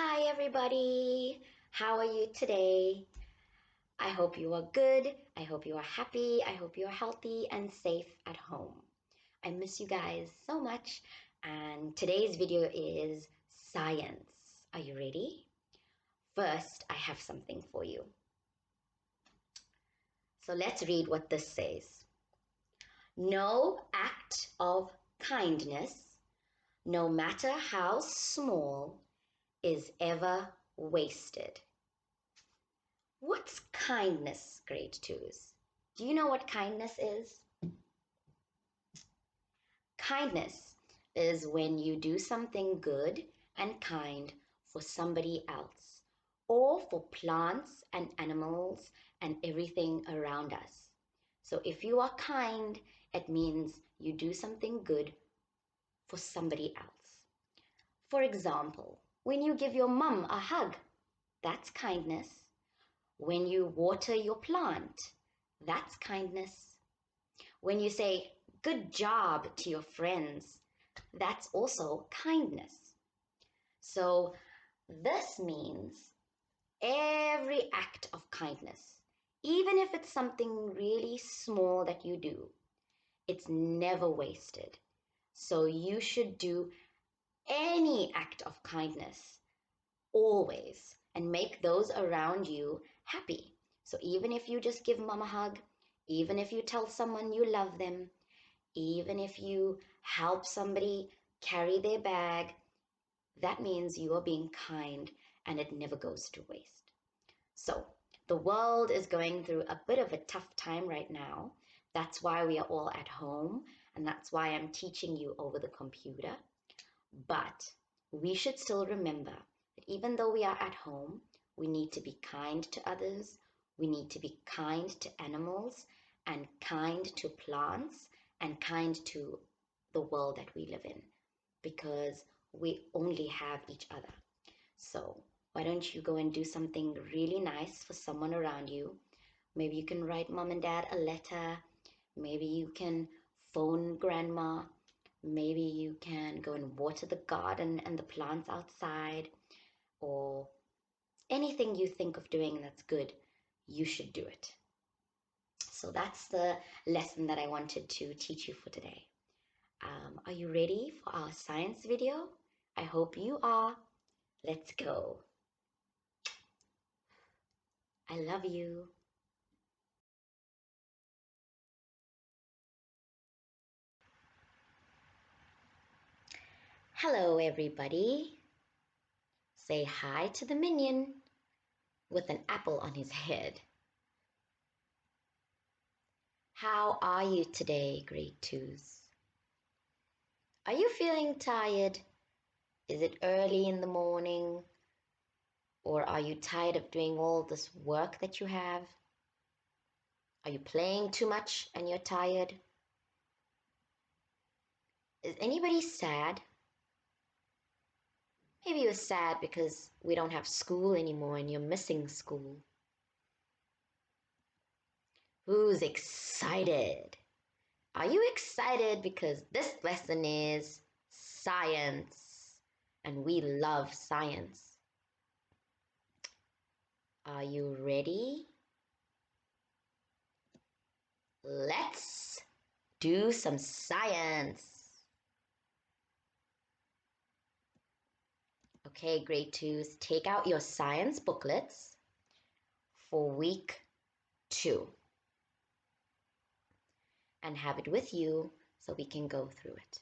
Hi, everybody. How are you today? I hope you are good. I hope you are happy. I hope you are healthy and safe at home. I miss you guys so much. And today's video is science. Are you ready? First, I have something for you. So let's read what this says. No act of kindness, no matter how small, is ever wasted. What's kindness, grade twos? Do you know what kindness is? Kindness is when you do something good and kind for somebody else, or for plants and animals and everything around us. So if you are kind, it means you do something good for somebody else. For example, when you give your mum a hug, that's kindness. When you water your plant, that's kindness. When you say good job to your friends, that's also kindness. So this means every act of kindness, even if it's something really small that you do, it's never wasted. So you should do any act of kindness always and make those around you happy. So even if you just give mom a hug, even if you tell someone you love them, even if you help somebody carry their bag, that means you are being kind and it never goes to waste. So the world is going through a bit of a tough time right now. That's why we are all at home, and that's why I'm teaching you over the computer. But we should still remember that even though we are at home, we need to be kind to others. We need to be kind to animals and kind to plants and kind to the world that we live in, because we only have each other. So why don't you go and do something really nice for someone around you? Maybe you can write mom and dad a letter. Maybe you can phone grandma. Maybe you can go and water the garden and the plants outside, or anything you think of doing that's good, you should do it. So that's the lesson that I wanted to teach you for today. Are you ready for our science video? I hope you are. Let's go. I love you. Hello, everybody. Say hi to the minion with an apple on his head. How are you today, grade twos? Are you feeling tired? Is it early in the morning? Or are you tired of doing all this work that you have? Are you playing too much and you're tired? Is anybody sad? Maybe you're sad because we don't have school anymore and you're missing school. Who's excited? Are you excited because this lesson is science and we love science? Are you ready? Let's do some science. Okay, grade twos, take out your science booklets for week 2 and have it with you so we can go through it.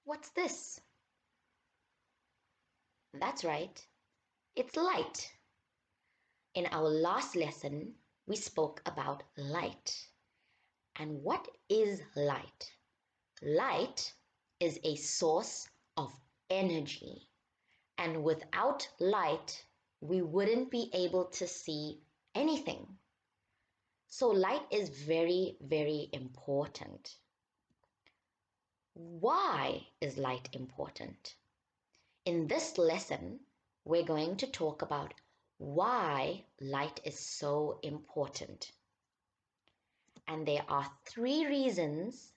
What's this? That's right, it's light. In our last lesson, we spoke about light. And what is light? Light is a source of energy. And without light, we wouldn't be able to see anything. So light is very, very important. Why is light important? In this lesson, we're going to talk about why light is so important. And there are 3 reasons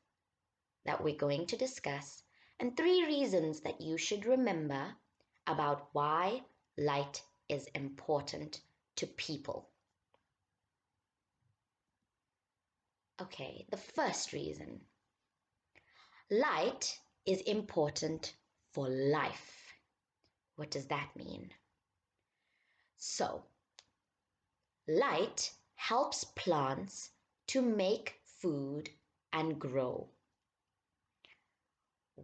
that we're going to discuss and 3 reasons that you should remember about why light is important to people. Okay, the first reason. Light is important for life. What does that mean? So, light helps plants to make food and grow.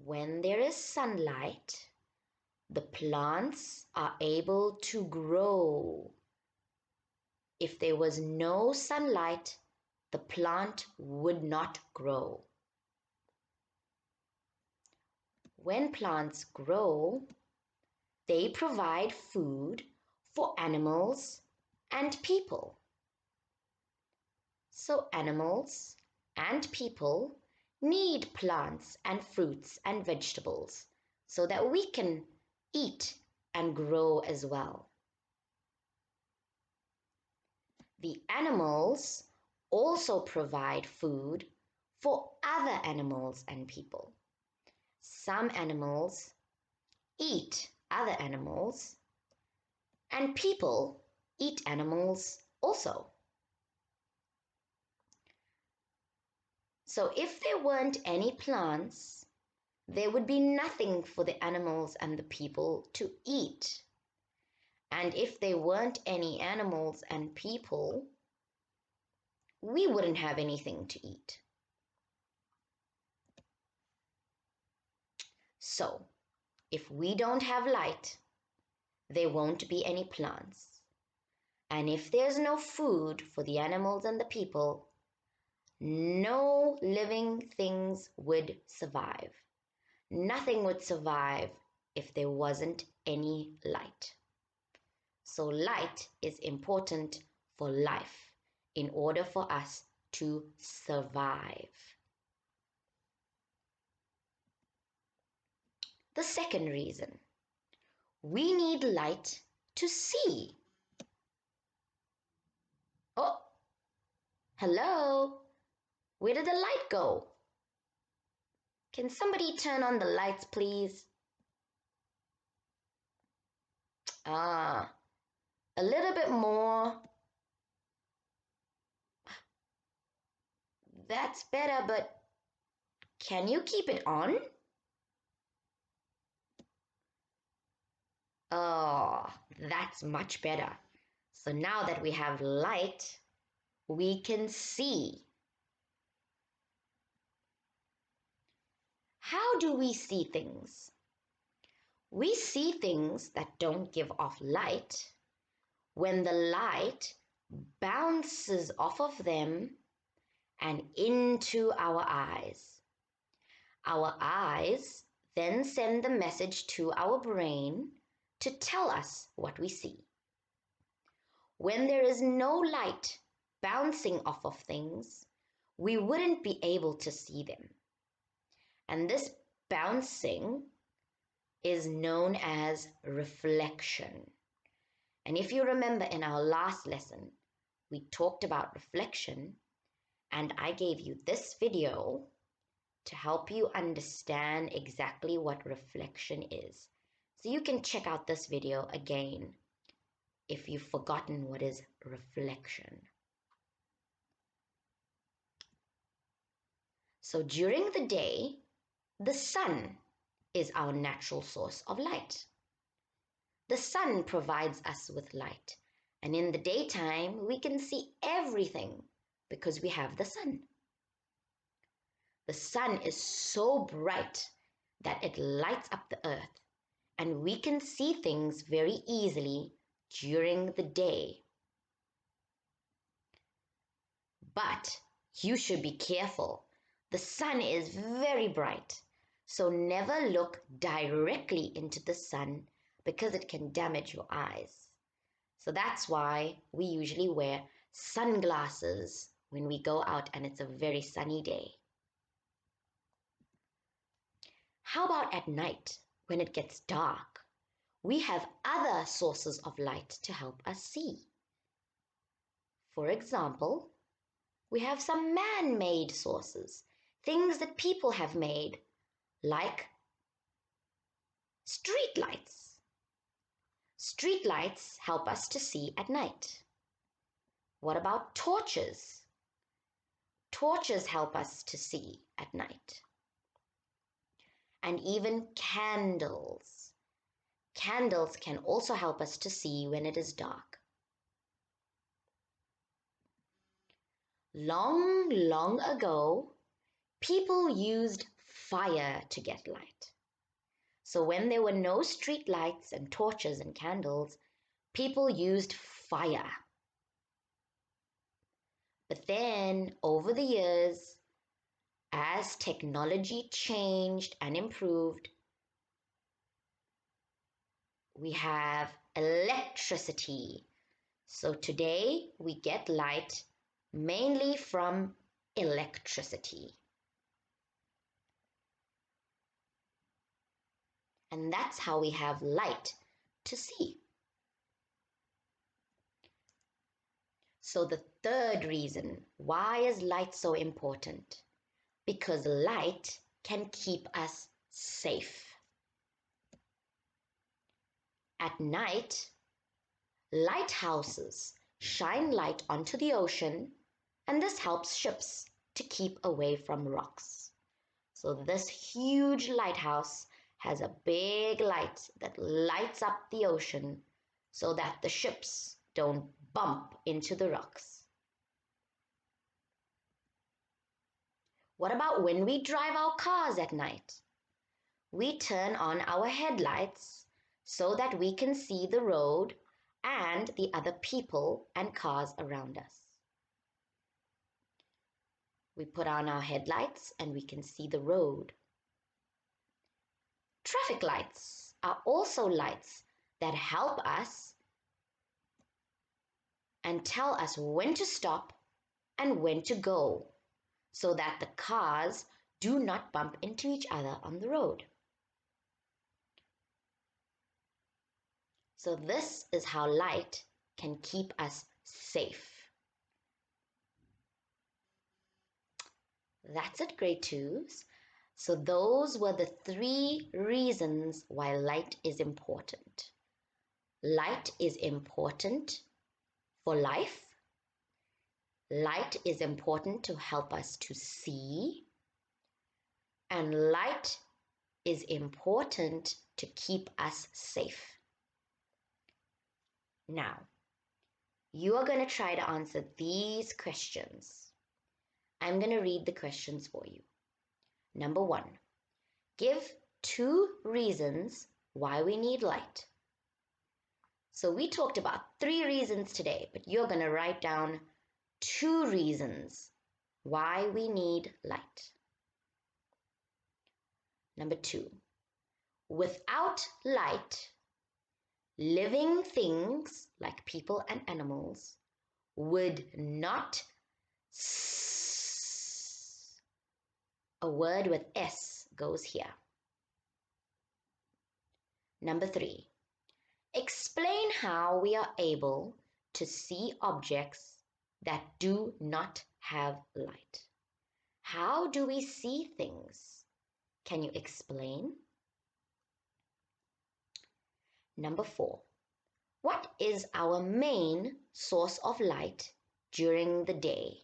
When there is sunlight, the plants are able to grow. If there was no sunlight, the plant would not grow. When plants grow, they provide food for animals and people. So animals and people need plants and fruits and vegetables so that we can eat and grow as well. The animals also provide food for other animals and people. Some animals eat other animals, and people eat animals also. So if there weren't any plants, there would be nothing for the animals and the people to eat. And if there weren't any animals and people, we wouldn't have anything to eat. So, if we don't have light, there won't be any plants. And if there's no food for the animals and the people, no living things would survive. Nothing would survive if there wasn't any light. So light is important for life in order for us to survive. The second reason, we need light to see. Oh, hello, where did the light go? Can somebody turn on the lights, please? A little bit more. That's better, but can you keep it on? Oh, that's much better. So now that we have light, we can see. How do we see things? We see things that don't give off light when the light bounces off of them and into our eyes. Our eyes then send the message to our brain to tell us what we see. When there is no light bouncing off of things, we wouldn't be able to see them. And this bouncing is known as reflection. And if you remember in our last lesson, we talked about reflection, and I gave you this video to help you understand exactly what reflection is. So you can check out this video again if you've forgotten what is reflection. So during the day, the sun is our natural source of light. The sun provides us with light, and in the daytime we can see everything because we have the sun. The sun is so bright that it lights up the earth, and we can see things very easily during the day. But you should be careful. The sun is very bright, so never look directly into the sun because it can damage your eyes. So that's why we usually wear sunglasses when we go out and it's a very sunny day. How about at night when it gets dark? We have other sources of light to help us see. For example, we have some man-made sources. things that people have made, like street lights. Street lights help us to see at night. What about torches? Torches help us to see at night. And even candles. Candles can also help us to see when it is dark. Long, long ago, people used fire to get light. So when there were no street lights and torches and candles, people used fire. But then, over the years, as technology changed and improved, we have electricity. So today, we get light mainly from electricity. And that's how we have light to see. So the third reason, why is light so important? Because light can keep us safe. At night, lighthouses shine light onto the ocean, and this helps ships to keep away from rocks. So this huge lighthouse has a big light that lights up the ocean so that the ships don't bump into the rocks. What about when we drive our cars at night? We turn on our headlights so that we can see the road and the other people and cars around us. We put on our headlights and we can see the road. Traffic lights are also lights that help us and tell us when to stop and when to go, so that the cars do not bump into each other on the road. So this is how light can keep us safe. That's it, grade 2s. So those were the 3 reasons why light is important. Light is important for life. Light is important to help us to see. And light is important to keep us safe. Now, you are going to try to answer these questions. I'm going to read the questions for you. Number 1, give 2 reasons why we need light. So we talked about 3 reasons today, but you're going to write down 2 reasons why we need light. Number 2, without light, living things like people and animals would not a word with S goes here. Number 3, explain how we are able to see objects that do not have light. How do we see things? Can you explain? Number 4, what is our main source of light during the day?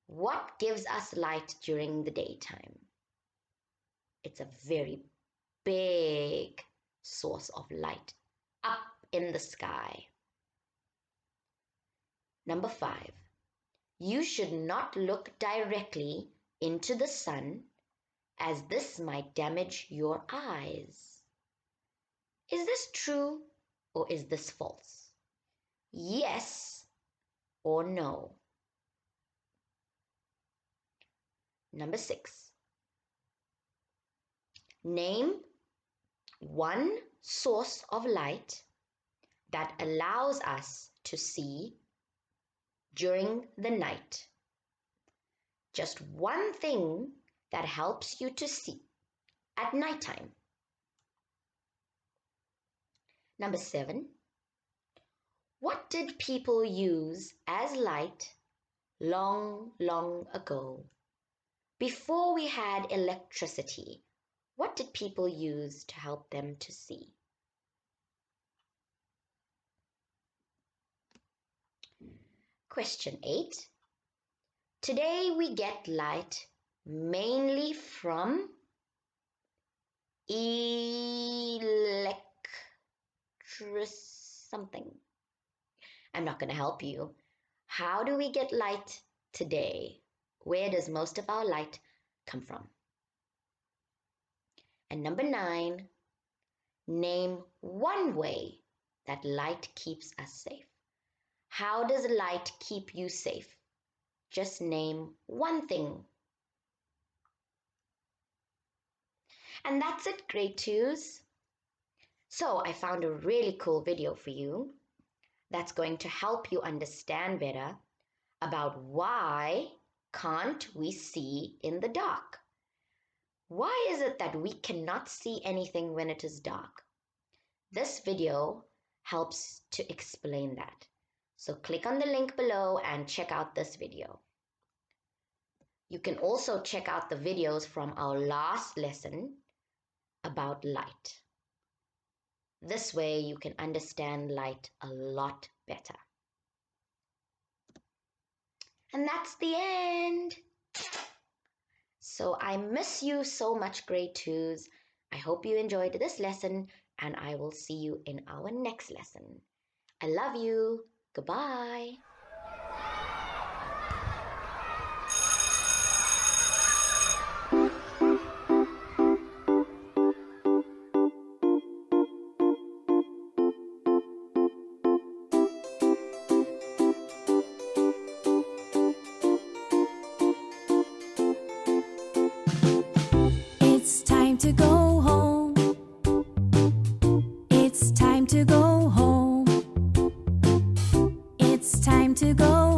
What gives us light during the daytime? It's a very big source of light up in the sky. Number 5, you should not look directly into the sun, as this might damage your eyes. Is this true or is this false? Yes or no? Number 6, name one source of light that allows us to see during the night. Just one thing that helps you to see at nighttime. Number 7, what did people use as light long, long ago? Before we had electricity, what did people use to help them to see? Question 8. Today we get light mainly from something. I'm not going to help you. How do we get light today? Where does most of our light come from? And number 9, name one way that light keeps us safe. How does light keep you safe? Just name one thing. And that's it, grade 2s. So I found a really cool video for you that's going to help you understand better about why can't we see in the dark? Why is it that we cannot see anything when it is dark? This video helps to explain that. So click on the link below and check out this video. You can also check out the videos from our last lesson about light. This way you can understand light a lot better. And that's the end. So I miss you so much, grade 2s. I hope you enjoyed this lesson, and I will see you in our next lesson. I love you. Goodbye. It's time to go home. It's time to go home. It's time to go